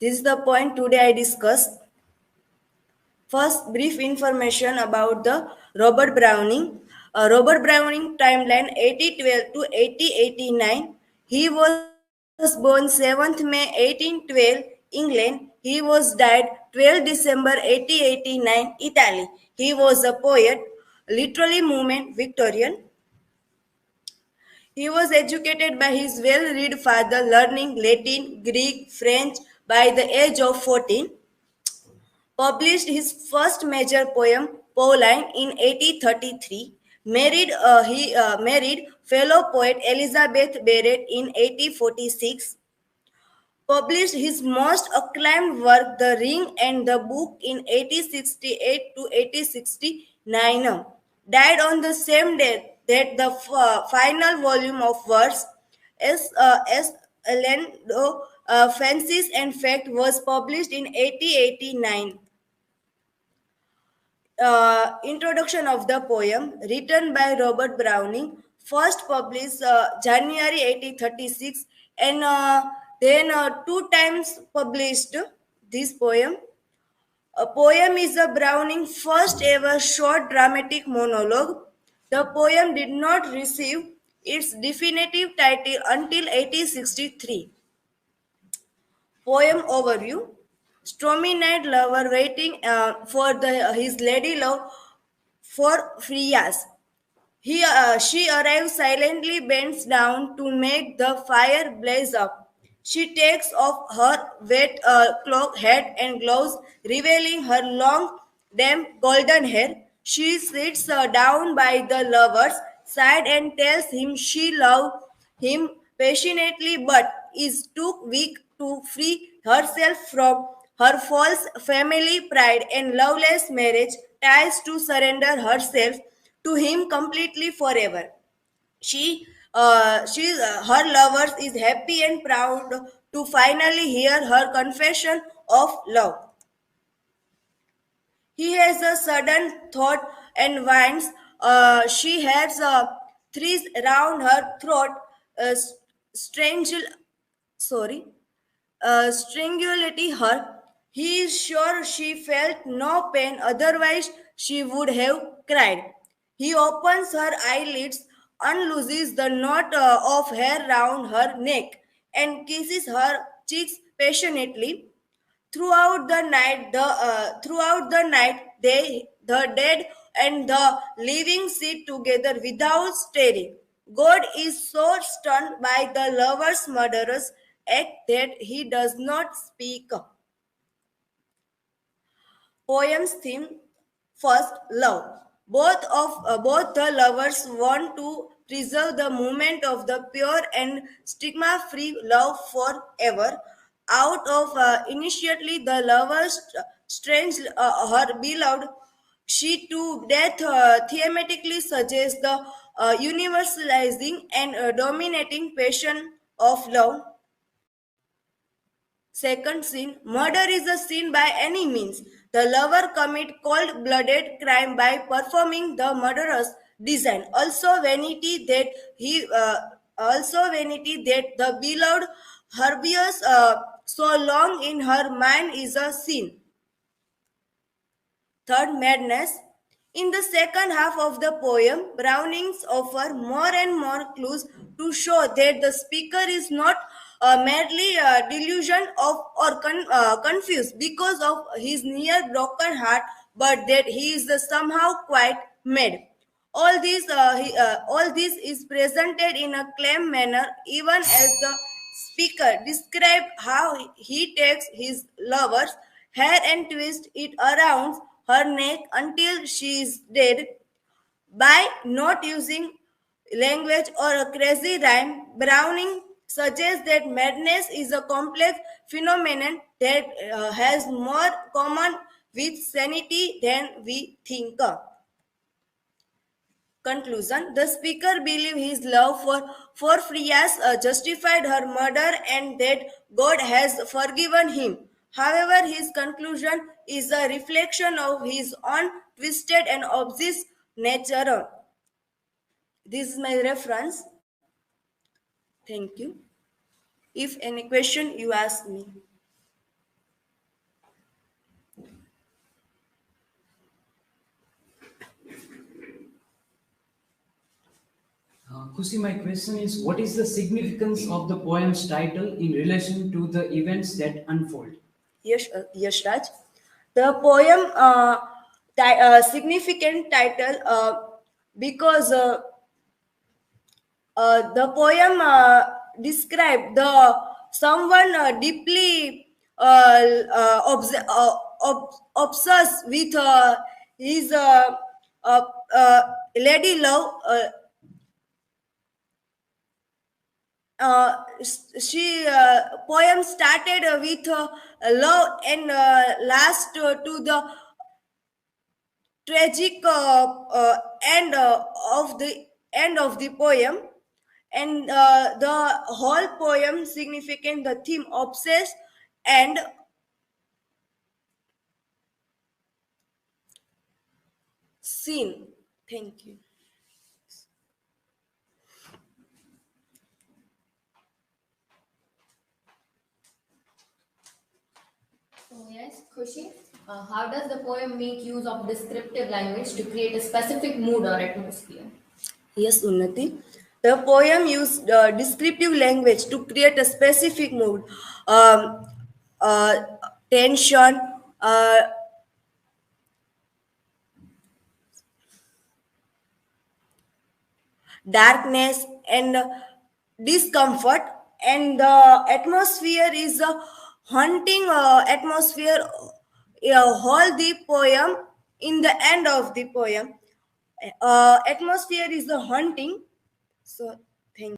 This is the point today I discussed. First, brief information about the Robert Browning. Robert Browning timeline 8012 to 8089. He was born 7th May 1812, England. He was died 12 December 8089, Italy. He was a poet, literary movement Victorian. He was educated by his well-read father, learning Latin, Greek, French by the age of 14. Published his first major poem, Pauline, in 1833. He married fellow poet Elizabeth Barrett in 1846. Published his most acclaimed work, The Ring and the Book, in 1868 to 1869. Died on the same day that the final volume of verse, S. Alendo, Fancies and Fact, was published in 1889. Introduction of the poem, written by Robert Browning, first published January 1836, and then two times published this poem. A poem is a Browning first ever short dramatic monologue. The poem did not receive its definitive title until 1863. Poem overview. Stormy night lover waiting for his lady love for Frias. She arrives silently, bends down to make the fire blaze up. She takes off her wet cloak, hat, and gloves, revealing her long, damp golden hair. She sits down by the lover's side and tells him she loves him passionately but is too weak to free herself from her false family pride and loveless marriage ties to surrender herself to him completely forever. Her lover is happy and proud to finally hear her confession of love. He has a sudden thought and whines. She has threes round her throat, uh, strange, sorry, strangulate her. He is sure she felt no pain, otherwise, she would have cried. He opens her eyelids, unlooses the knot of hair round her neck, and kisses her cheeks passionately. Throughout the night, the dead and the living sit together without stirring. God is so stunned by the lover's murderous act that he does not speak. Poem's theme: first, love. Both the lovers want to preserve the moment of the pure and stigma-free love forever. Out of initially the lovers strange her beloved, she to death thematically suggests the universalizing and dominating passion of love. Second sin, murder is a sin by any means. The lover commit cold-blooded crime by performing the murderous design. Also vanity that the beloved herbious so long in her mind is a sin. Third, madness. In the second half of the poem, Brownings offer more and more clues to show that the speaker is not merely delusion of or confused because of his near broken heart, but that he is somehow quite mad. All this is presented in a calm manner, even as the speaker describes how he takes his lover's hair and twists it around her neck until she is dead. By not using language or a crazy rhyme, Browning suggests that madness is a complex phenomenon that has more common with sanity than we think. Conclusion: the speaker believed his love for Porphyrias justified her murder and that God has forgiven him. However, his conclusion is a reflection of his own twisted and obsessed nature. This is my reference. Thank you. If any question, you ask me. Kusi, my question is what is the significance of the poem's title in relation to the events that unfold? Yes, Raj. The poem significant title because the poem described the someone deeply obsessed with his uh, uh, lady love. She poem started with love and last to the tragic end of the end of the poem, and the whole poem significant the theme obsessed and sin. Thank you. Oh, yes, Khushi. How does the poem make use of descriptive language to create a specific mood or atmosphere? Yes, Unnati. The poem used descriptive language to create a specific mood, um, uh, tension, uh, darkness, and discomfort. And the atmosphere is a haunting atmosphere. Whole the poem in the end of the poem, atmosphere is a haunting. So, thank